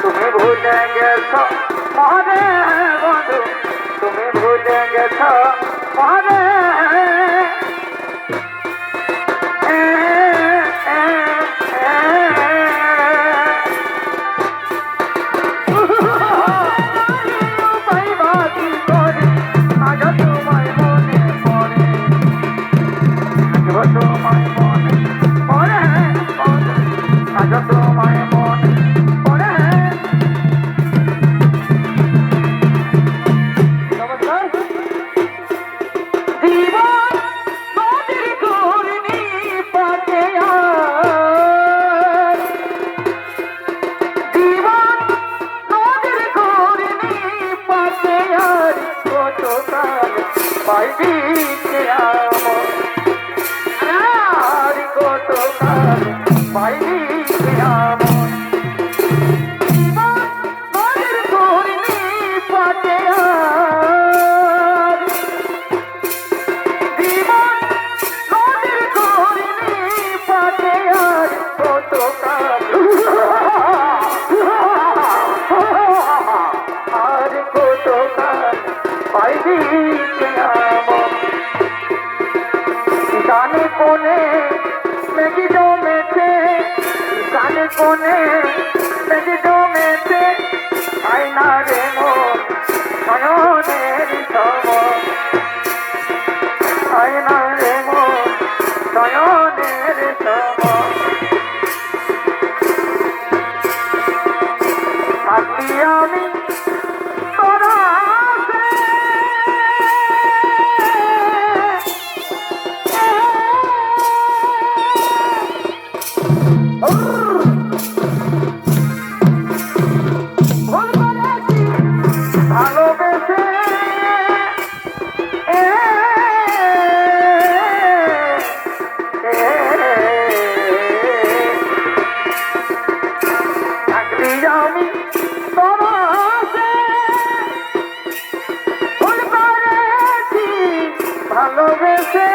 তুমি ভুলে গেছো মনে বন্ধু, তুমি ভুলে গেছো মনে। जाने कोने मेगिडो में थे, जाने कोने मेगिडो में थे, आईना रे मोर नयने रिसम, आईना रे मोर नयने रिसम। आती आमी तोरा ভালোবেসে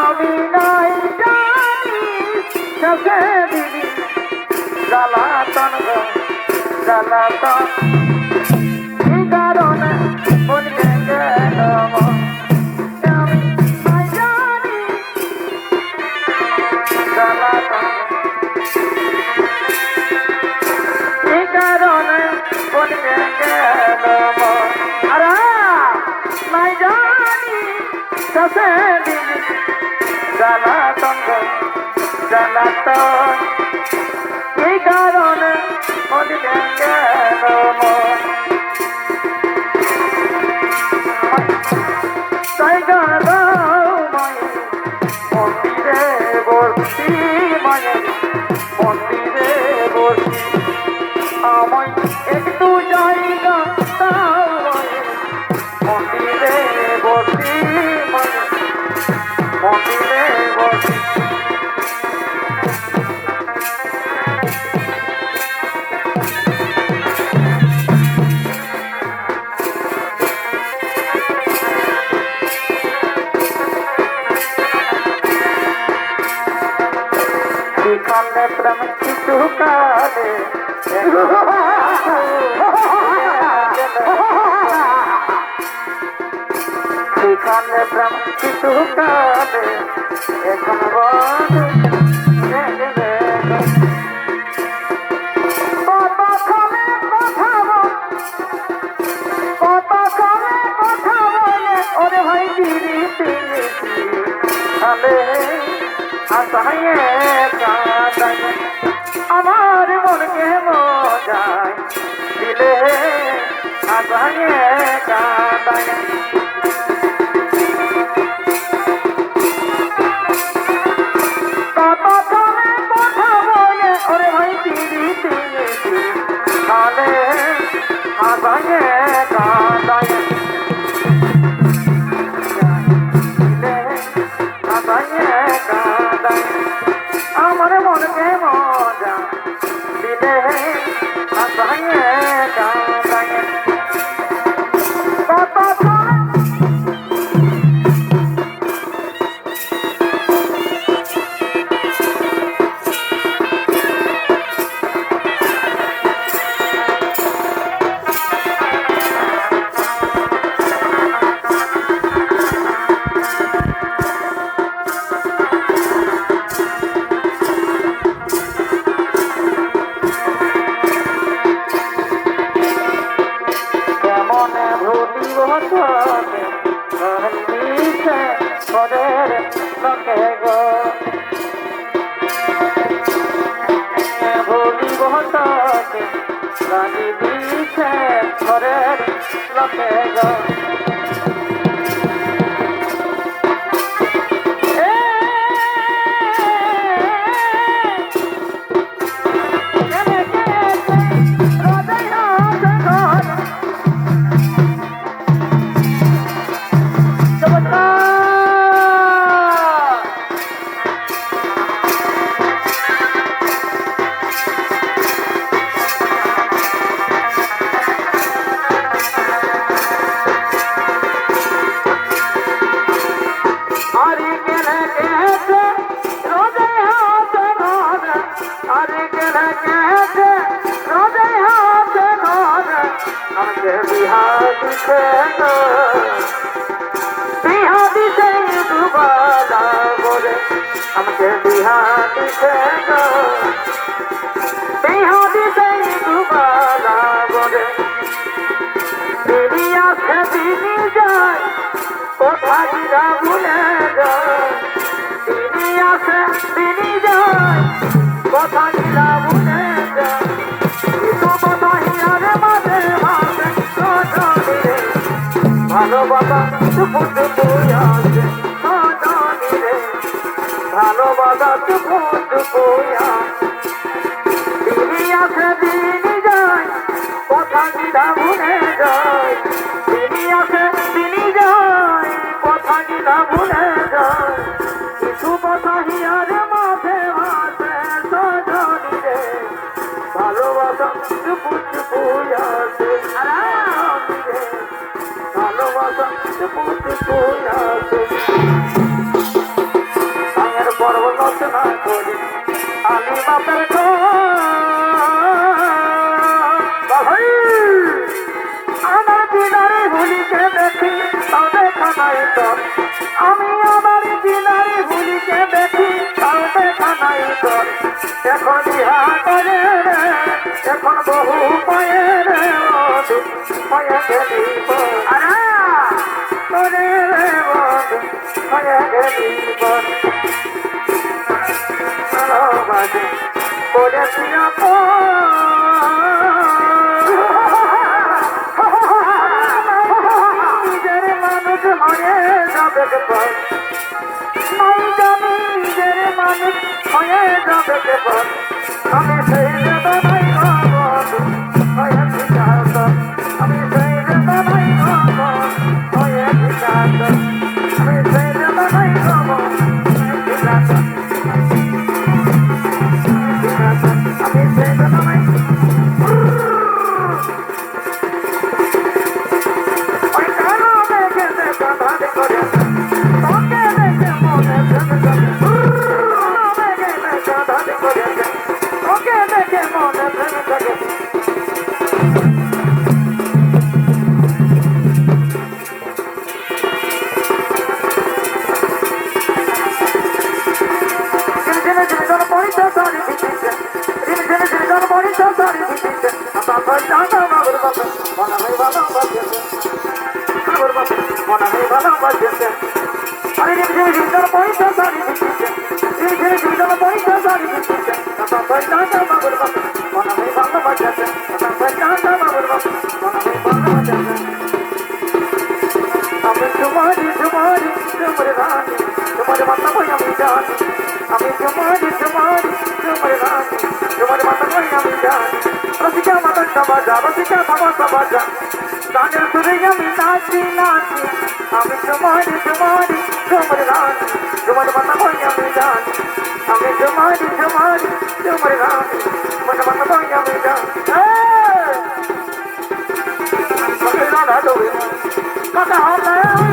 আমি নাই জানি শেষে দিবি জ্বালাতন জ্বালাতন, এই কারণে বলতে গেল আমি নাই জানি জ্বালাতন, এই কারণে বলতে গেল আর নাই জানি শেষে দিবি জ্বালাতন জ্বালাতন, এই কারণে বলতে গেল জায়গা দাও মায়ে মন্দিরে বসি, মায়ে মন্দিরে বসি, আমায় একটু জায়গা দাও মায়ে মন্দিরে বসি, মায়ে মন্দিরে বসি। কালে প্রেম কিছু কালে করলাম কিছু কালে এখন বন্ধু ওরে ভাই দিদি আসাইয়ে কাঁদায় আমার মনকে মজায় দিলে আসাইয়ে কাঁদায় ওরে ভাই দিদি কালে আসাইয়ে কাঁদায় আমার মনকে মজা দিলে আসাইয়ে কাঁদায় আমাকে বিহাতি বিহাতি দুবালা বলে দিদি আসে দিদি যায় কোথা গিরা ভুলে যায় দিদি আসে দিদি যায় কোথা গিরা ভুলে যায় ভালোবাসা টুকু টুকু আছে ভালোবাসা টুকু টুকু দিদি আছে দিদি যায় কথা গিলা ভুলে যায় দিদি আছে দিদি যায় কথা গিলা ভুলে যায় কিছু কথা হিয়ার মাঝে মাঝে সজনি রে ভালোবাসা টুকু টুকু আছে ভালোবাসা টুকু টুকু আছে আয়ের পর্বত না করে আলি বাপের আমার দিনারে ভুলিকে দেখি তাও দেখা নাই তোর আমি আমার দিনারে ভুলিকে দেখি তাও দেখা নাই তোর এখন ইহা করে এখন বহু পায়ে রে পায়ে গেলি তোরে রে পায়ে গেলি ভালোবাসে বলেছি নিজের মানুষ হয়ে যাবে নাই জানি নিজের মানুষ হয়ে যাবে আমি সেই নাই হয়েছি আমি সেই নাই হয়েছি আমি সেই নাই ওকে দেখে মনে আমি তোমারি তোমারি তোমার রানী তোমার মাথা কই আমি জানি আমি তোমারি তোমারি তোমার রানী তোমার মাথা কই আমি জানি রসিকা মাথা বাজা রসিকা মাথা বাজা গানের সুরে আমি নাচি নাচি আমি তোমারি তোমারি তোমার রানী তোমার মাথা কই আমি জানি আমি তোমারি তোমারি তোমার রানী তোমার মাথা কই আমি জানি Radha ডোবে Maka hota ya udah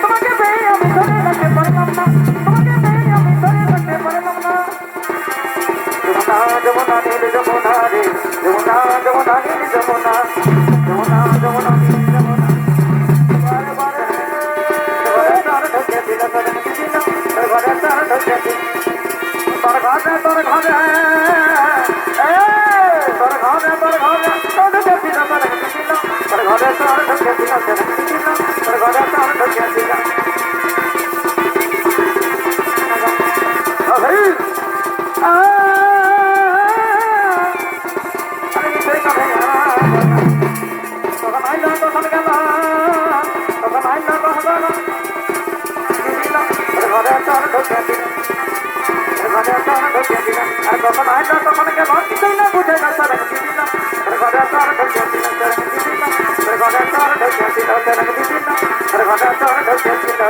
তোমাকে পেয়ে আমি ধরে রাখতে পারলাম না তোমাকে পেয়ে আমি ধরে রাখতে পারলাম না যমুনা নীল যমুনা রে যমুনা যমুনা নীল যমুনা যমুনা যমুনা নীল যমুনা বারে বারে তার ঢকে দিল তোর দিল তোর ঘরে তার ঢকে দিল তোর ঘরে তোর ঘরে তোর ঘরে তোর ঘরে তোর ঢকে দিল তোর দিল তোর ঘরে তোর ঢকে দিল তোর দিল তোর ঘরে তোর ঢকে দিল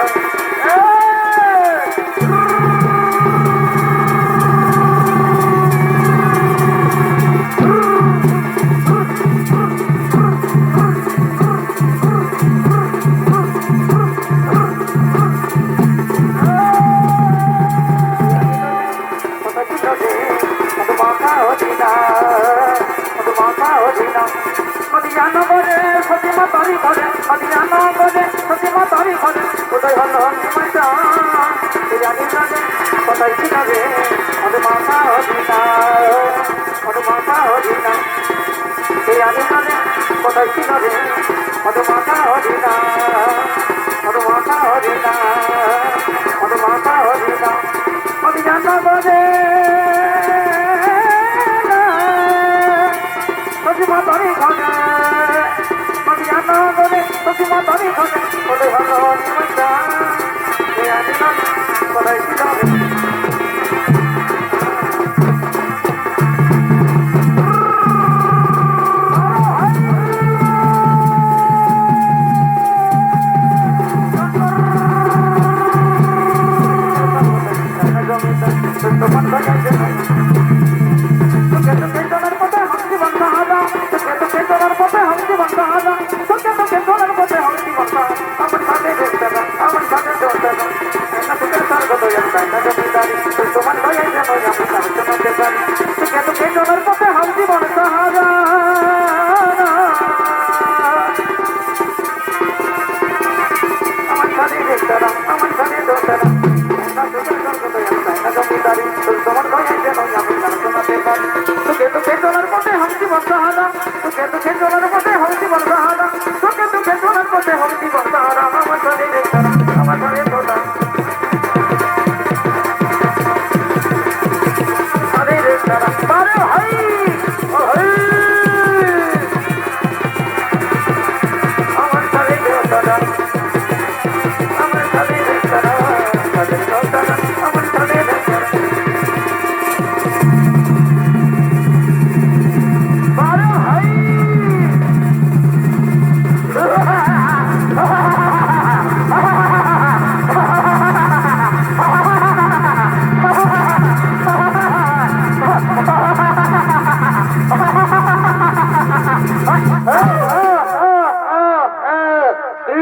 আমার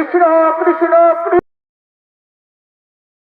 কৃষ্ণ কৃষ্ণ কৃষ্ণ